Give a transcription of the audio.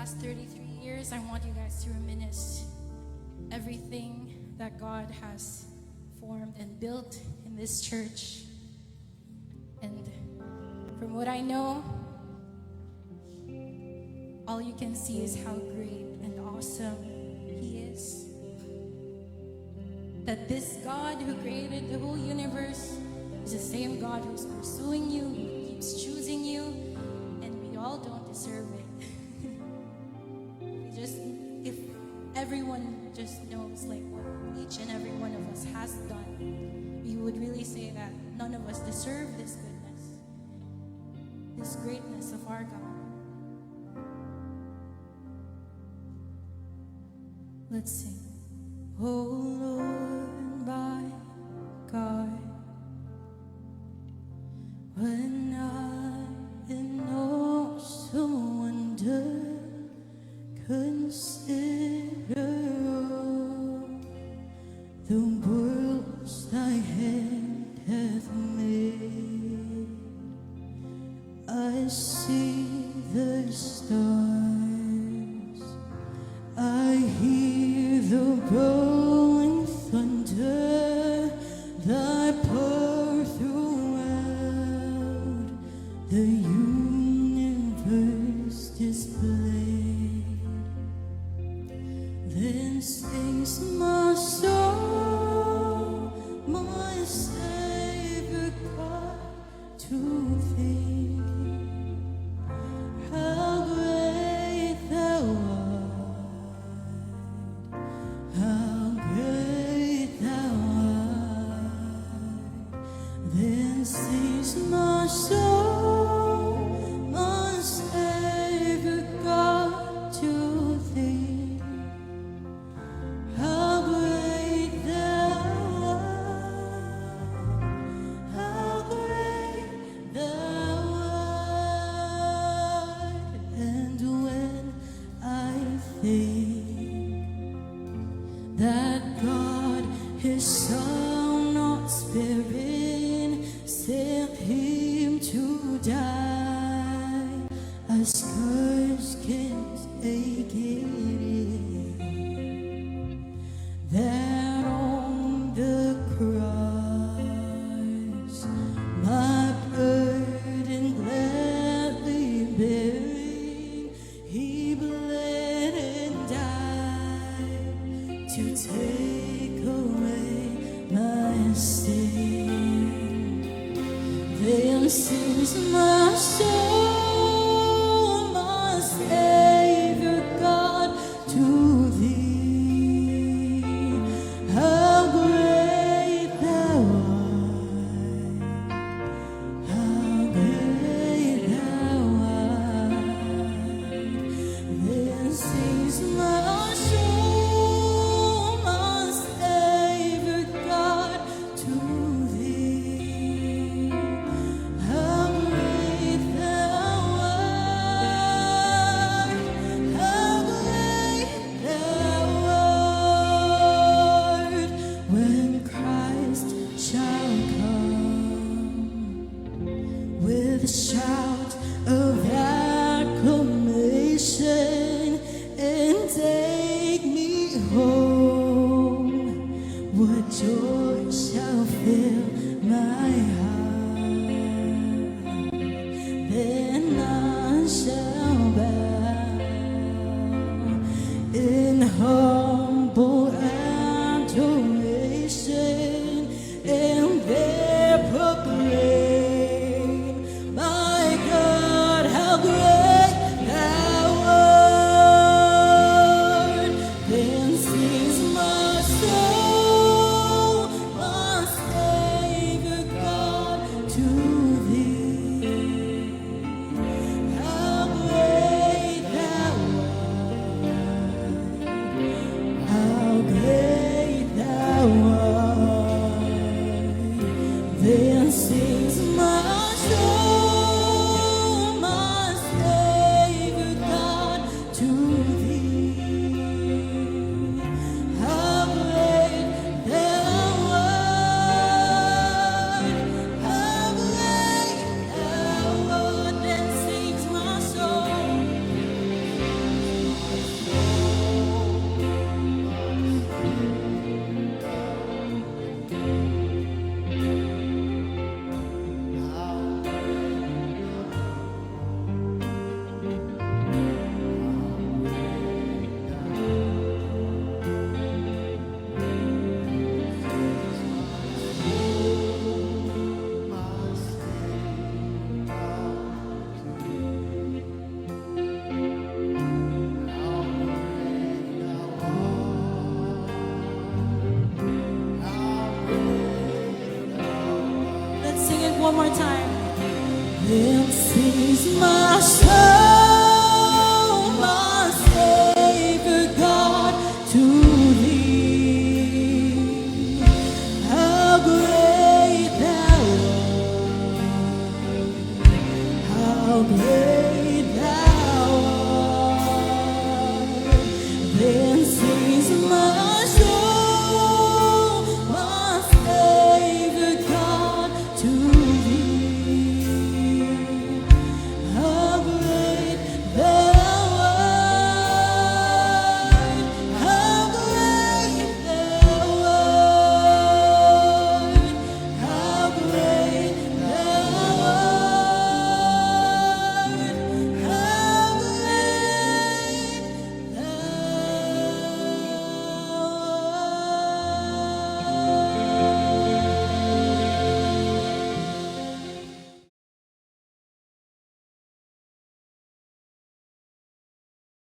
past 33 years, I want you guys to reminisce everything that God has formed and built in this church. And from what I know, all you can see is how great and awesome He is. That this God who created the whole universe is the same God who's pursuing you, who keeps choosing you, and we all don't deserve it. If everyone just knows like what each and every one of us has done, we would really say that none of us deserve this goodness, this greatness of our God. Let's sing. Oh Lord, my God, when I in awesome wonder consider all the worlds thy hand hath made, I see the stars, I hear the rolling thunder, thy power throughout the universe displayed. Then sings my soul, my Savior God, to thee. How great thou art, how great thou art. Then sings my soul, my Savior God, to thee. How great thou art, how great thou art. And when I think that God His Son not sparing sent Him to die, a scourge can't take it in, that on the cross my burden gladly bearing, He bled and died to take away my sin. Then sings my soul,